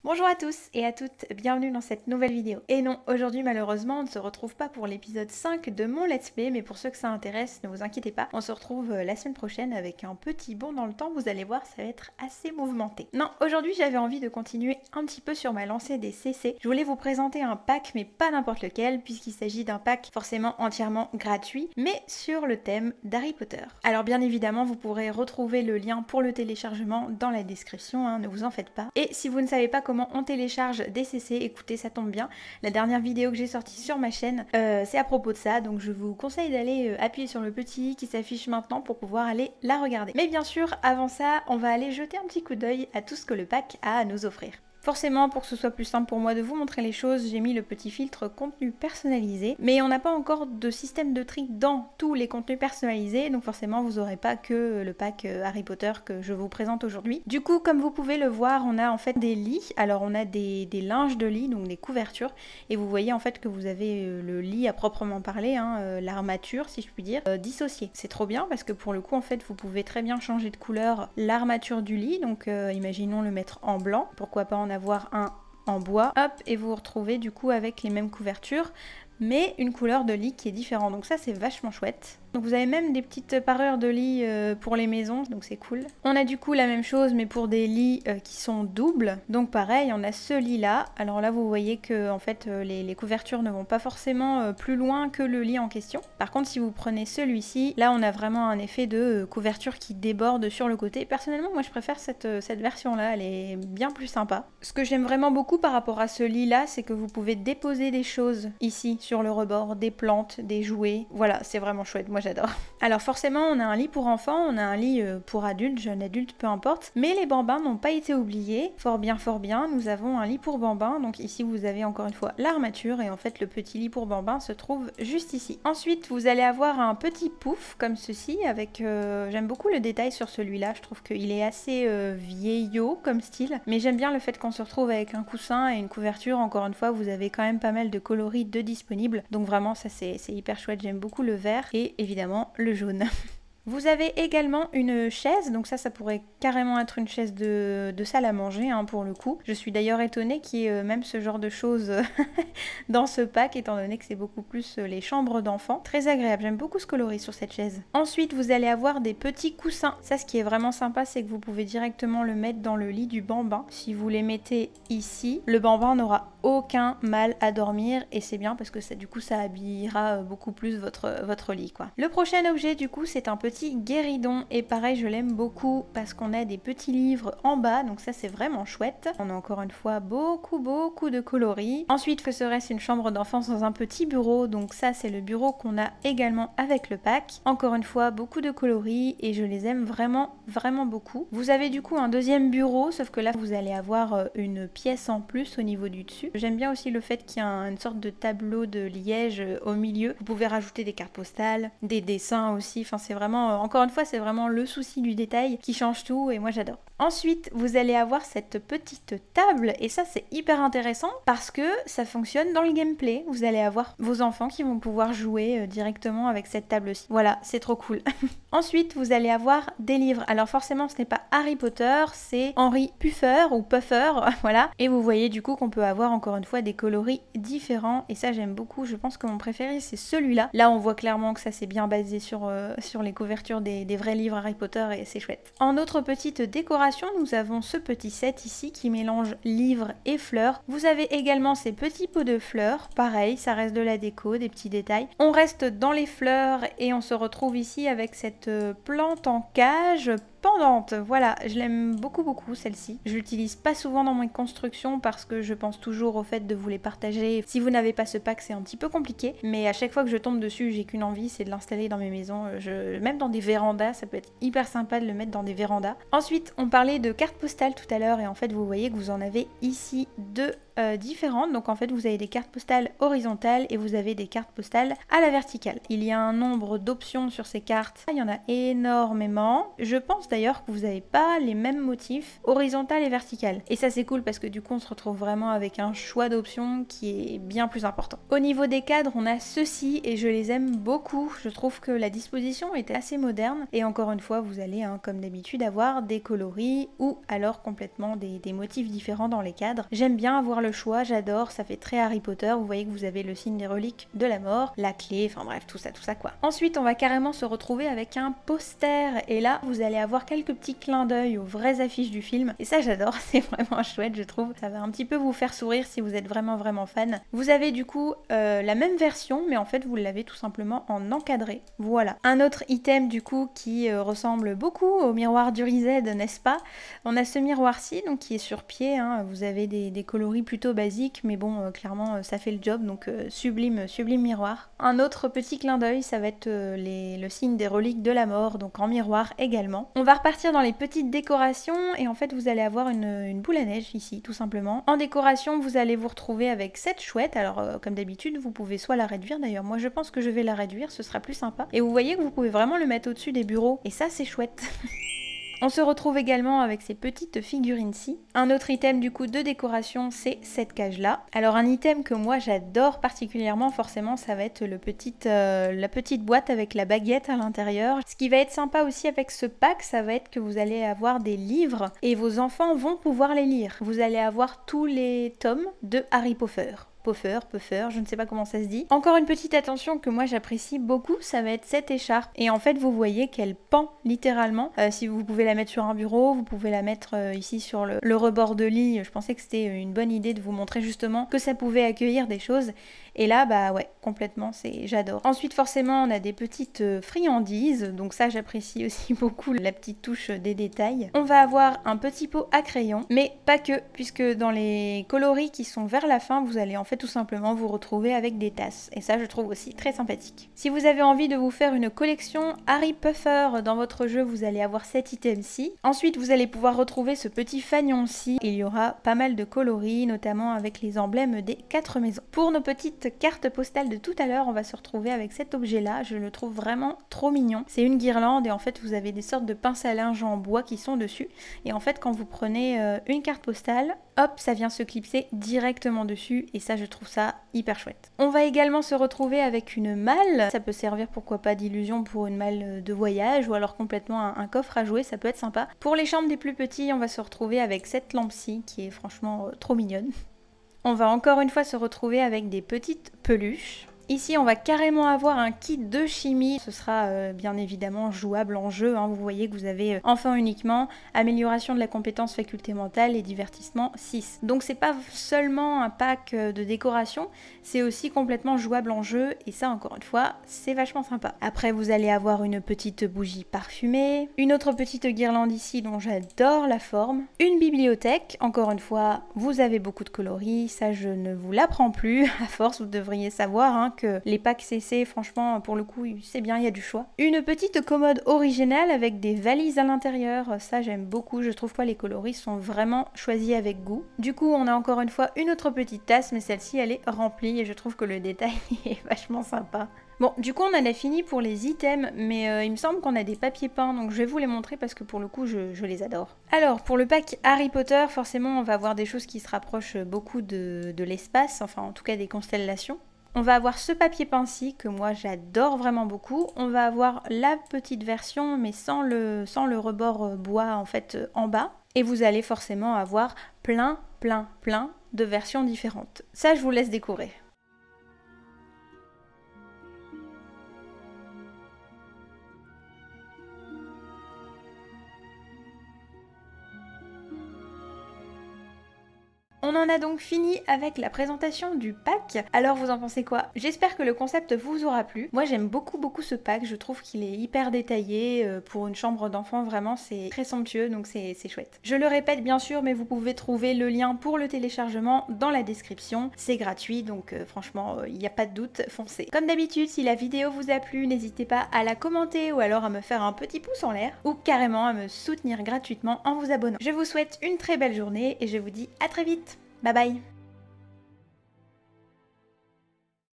Bonjour à tous et à toutes, bienvenue dans cette nouvelle vidéo. Et non, aujourd'hui malheureusement on ne se retrouve pas pour l'épisode 5 de mon let's play, mais pour ceux que ça intéresse, ne vous inquiétez pas, on se retrouve la semaine prochaine avec un petit bond dans le temps, vous allez voir, ça va être assez mouvementé. Non, aujourd'hui j'avais envie de continuer un petit peu sur ma lancée des CC. Je voulais vous présenter un pack, mais pas n'importe lequel, puisqu'il s'agit d'un pack forcément entièrement gratuit, mais sur le thème d'Harry Potter. Alors bien évidemment, vous pourrez retrouver le lien pour le téléchargement dans la description, hein, ne vous en faites pas. Et si vous ne savez pas comment on télécharge des CC, écoutez, ça tombe bien. La dernière vidéo que j'ai sortie sur ma chaîne, c'est à propos de ça, donc je vous conseille d'aller appuyer sur le petit i qui s'affiche maintenant pour pouvoir aller la regarder. Mais bien sûr, avant ça, on va aller jeter un petit coup d'œil à tout ce que le pack a à nous offrir. Forcément, pour que ce soit plus simple pour moi de vous montrer les choses, j'ai mis le petit filtre contenu personnalisé, mais on n'a pas encore de système de tri dans tous les contenus personnalisés, donc forcément vous n'aurez pas que le pack Harry Potter que je vous présente aujourd'hui. Du coup, comme vous pouvez le voir, on a en fait des lits, alors on a des linges de lit, donc des couvertures, et vous voyez en fait que vous avez le lit à proprement parler, hein, l'armature si je puis dire, dissociée. C'est trop bien parce que pour le coup en fait vous pouvez très bien changer de couleur l'armature du lit, donc imaginons le mettre en blanc, pourquoi pas en avoir un en bois, hop, et vous vous retrouvez du coup avec les mêmes couvertures, mais une couleur de lit qui est différente. Donc ça c'est vachement chouette. Donc vous avez même des petites parures de lit pour les maisons, donc c'est cool. On a du coup la même chose mais pour des lits qui sont doubles. Donc pareil, on a ce lit là. Alors là vous voyez que en fait les couvertures ne vont pas forcément plus loin que le lit en question. Par contre si vous prenez celui-ci, là on a vraiment un effet de couverture qui déborde sur le côté. Personnellement moi je préfère cette version là, elle est bien plus sympa. Ce que j'aime vraiment beaucoup par rapport à ce lit là, c'est que vous pouvez déposer des choses ici sur le rebord, des plantes, des jouets. Voilà, c'est vraiment chouette, moi j'adore. Alors forcément on a un lit pour enfants, on a un lit pour adultes, jeunes adultes, peu importe, mais les bambins n'ont pas été oubliés. Fort bien, nous avons un lit pour bambins, donc ici vous avez encore une fois l'armature et en fait le petit lit pour bambins se trouve juste ici. Ensuite vous allez avoir un petit pouf comme ceci avec, j'aime beaucoup le détail sur celui-là, je trouve qu'il est assez vieillot comme style, mais j'aime bien le fait qu'on se retrouve avec un coussin et une couverture. Encore une fois vous avez quand même pas mal de coloris de disponibles, donc vraiment ça c'est hyper chouette, j'aime beaucoup le vert et évidemment le jaune. Vous avez également une chaise, donc ça pourrait carrément être une chaise de salle à manger hein, pour le coup. Je suis d'ailleurs étonnée qu'il y ait même ce genre de choses dans ce pack, étant donné que c'est beaucoup plus les chambres d'enfants. Très agréable, j'aime beaucoup ce coloris sur cette chaise. Ensuite, vous allez avoir des petits coussins. Ça, ce qui est vraiment sympa, c'est que vous pouvez directement le mettre dans le lit du bambin. Si vous les mettez ici, le bambin n'aura aucun mal à dormir et c'est bien parce que ça, du coup, ça habillera beaucoup plus votre lit, quoi. Le prochain objet, du coup, c'est un petit guéridon et pareil je l'aime beaucoup parce qu'on a des petits livres en bas, donc ça c'est vraiment chouette. On a encore une fois beaucoup de coloris. Ensuite que serait-ce une chambre d'enfance dans un petit bureau, donc ça c'est le bureau qu'on a également avec le pack. Encore une fois beaucoup de coloris et je les aime vraiment beaucoup. Vous avez du coup un deuxième bureau, sauf que là vous allez avoir une pièce en plus au niveau du dessus. J'aime bien aussi le fait qu'il y a une sorte de tableau de liège au milieu. Vous pouvez rajouter des cartes postales, des dessins aussi, enfin c'est vraiment encore une fois, c'est vraiment le souci du détail qui change tout et moi j'adore. Ensuite, vous allez avoir cette petite table et ça c'est hyper intéressant parce que ça fonctionne dans le gameplay. Vous allez avoir vos enfants qui vont pouvoir jouer directement avec cette table-ci. Voilà, c'est trop cool. Ensuite, vous allez avoir des livres. Alors forcément, ce n'est pas Harry Potter, c'est Henry Puffer ou Puffer, voilà. Et vous voyez du coup qu'on peut avoir encore une fois des coloris différents et ça j'aime beaucoup. Je pense que mon préféré c'est celui-là. Là, on voit clairement que ça c'est bien basé sur les couvertures des vrais livres Harry Potter et c'est chouette. En autre petite décoration, nous avons ce petit set ici qui mélange livres et fleurs. Vous avez également ces petits pots de fleurs, pareil, ça reste de la déco, des petits détails. On reste dans les fleurs et on se retrouve ici avec cette plante en cage pendante. Voilà, je l'aime beaucoup celle-ci. Je l'utilise pas souvent dans mes constructions parce que je pense toujours au fait de vous les partager. Si vous n'avez pas ce pack, c'est un petit peu compliqué, mais à chaque fois que je tombe dessus, j'ai qu'une envie, c'est de l'installer dans mes maisons. Même dans des vérandas, ça peut être hyper sympa de le mettre dans des vérandas. Ensuite, on parlait de cartes postales tout à l'heure et en fait, vous voyez que vous en avez ici deux différentes. Donc en fait vous avez des cartes postales horizontales et vous avez des cartes postales à la verticale. Il y a un nombre d'options sur ces cartes, il y en a énormément. Je pense d'ailleurs que vous n'avez pas les mêmes motifs horizontal et vertical. Et ça c'est cool parce que du coup on se retrouve vraiment avec un choix d'options qui est bien plus important. Au niveau des cadres, on a ceux-ci et je les aime beaucoup. Je trouve que la disposition est assez moderne et encore une fois vous allez comme d'habitude avoir des coloris ou alors complètement des motifs différents dans les cadres. J'aime bien avoir le choix, j'adore, ça fait très Harry Potter. Vous voyez que vous avez le signe des reliques de la mort, la clé, enfin bref tout ça quoi. Ensuite on va carrément se retrouver avec un poster et là vous allez avoir quelques petits clins d'œil aux vraies affiches du film et ça j'adore, c'est vraiment chouette je trouve. Ça va un petit peu vous faire sourire si vous êtes vraiment fan. Vous avez du coup la même version mais en fait vous l'avez tout simplement en encadré. Voilà. Un autre item du coup qui ressemble beaucoup au miroir d'Urized, n'est-ce pas? On a ce miroir-ci donc qui est sur pied, hein. Vous avez des coloris plutôt basiques mais bon clairement ça fait le job donc sublime miroir. Un autre petit clin d'œil ça va être le signe des reliques de la mort donc en miroir également. On va repartir dans les petites décorations et en fait vous allez avoir une boule à neige ici tout simplement. En décoration vous allez vous retrouver avec cette chouette. Alors comme d'habitude vous pouvez soit la réduire, d'ailleurs moi je pense que je vais la réduire, ce sera plus sympa. Et vous voyez que vous pouvez vraiment le mettre au-dessus des bureaux et ça c'est chouette. On se retrouve également avec ces petites figurines-ci. Un autre item du coup de décoration, c'est cette cage-là. Alors un item que moi j'adore particulièrement, forcément, ça va être la petite boîte avec la baguette à l'intérieur. Ce qui va être sympa aussi avec ce pack, ça va être que vous allez avoir des livres et vos enfants vont pouvoir les lire. Vous allez avoir tous les tomes de Harry Potter. Puffer, je ne sais pas comment ça se dit. Encore une petite attention que moi j'apprécie beaucoup, ça va être cette écharpe. Et en fait vous voyez qu'elle pend littéralement. Si vous pouvez la mettre sur un bureau, vous pouvez la mettre ici sur le rebord de lit. Je pensais que c'était une bonne idée de vous montrer justement que ça pouvait accueillir des choses. Et là bah ouais, complètement, j'adore. Ensuite forcément on a des petites friandises, donc ça j'apprécie aussi beaucoup la petite touche des détails. On va avoir un petit pot à crayon, mais pas que, puisque dans les coloris qui sont vers la fin, vous allez en fait tout simplement vous retrouver avec des tasses. Et ça je trouve aussi très sympathique. Si vous avez envie de vous faire une collection Harry Puffer dans votre jeu, vous allez avoir cet item-ci. Ensuite vous allez pouvoir retrouver ce petit fanion-ci. Il y aura pas mal de coloris, notamment avec les emblèmes des 4 maisons. Pour nos petites carte postale de tout à l'heure, on va se retrouver avec cet objet là, je le trouve vraiment trop mignon. C'est une guirlande et en fait vous avez des sortes de pinces à linge en bois qui sont dessus et en fait quand vous prenez une carte postale, hop, ça vient se clipser directement dessus et ça je trouve ça hyper chouette. On va également se retrouver avec une malle, ça peut servir pourquoi pas d'illusion pour une malle de voyage ou alors complètement un coffre à jouer, ça peut être sympa. Pour les chambres des plus petits, on va se retrouver avec cette lampe-ci qui est franchement trop mignonne. On va encore une fois se retrouver avec des petites peluches. Ici, on va carrément avoir un kit de chimie. Ce sera bien évidemment jouable en jeu. Hein. Vous voyez que vous avez enfant uniquement, amélioration de la compétence faculté mentale et divertissement 6. Donc c'est pas seulement un pack de décoration, c'est aussi complètement jouable en jeu. Et ça, encore une fois, c'est vachement sympa. Après, vous allez avoir une petite bougie parfumée, une autre petite guirlande ici dont j'adore la forme, une bibliothèque. Encore une fois, vous avez beaucoup de coloris. Ça, je ne vous l'apprends plus. À force, vous devriez savoir hein, que les packs CC, franchement, pour le coup, c'est bien, il y a du choix. Une petite commode originale avec des valises à l'intérieur, ça j'aime beaucoup, je trouve que les coloris sont vraiment choisis avec goût. Du coup, on a encore une fois une autre petite tasse, mais celle-ci, elle est remplie et je trouve que le détail est vachement sympa. Bon, du coup, on en a fini pour les items, mais il me semble qu'on a des papiers peints, donc je vais vous les montrer parce que pour le coup, je les adore. Alors, pour le pack Harry Potter, forcément, on va avoir des choses qui se rapprochent beaucoup de l'espace, enfin en tout cas des constellations. On va avoir ce papier peint-ci que moi j'adore vraiment beaucoup. On va avoir la petite version mais sans le rebord bois en fait en bas. Et vous allez forcément avoir plein de versions différentes. Ça je vous laisse découvrir. On en a donc fini avec la présentation du pack. Alors vous en pensez quoi? J'espère que le concept vous aura plu. Moi j'aime beaucoup ce pack, je trouve qu'il est hyper détaillé. Pour une chambre d'enfant vraiment c'est très somptueux donc c'est chouette. Je le répète bien sûr mais vous pouvez trouver le lien pour le téléchargement dans la description. C'est gratuit donc franchement il n'y a pas de doute, foncez. Comme d'habitude si la vidéo vous a plu n'hésitez pas à la commenter ou alors à me faire un petit pouce en l'air ou carrément à me soutenir gratuitement en vous abonnant. Je vous souhaite une très belle journée et je vous dis à très vite. Bye bye.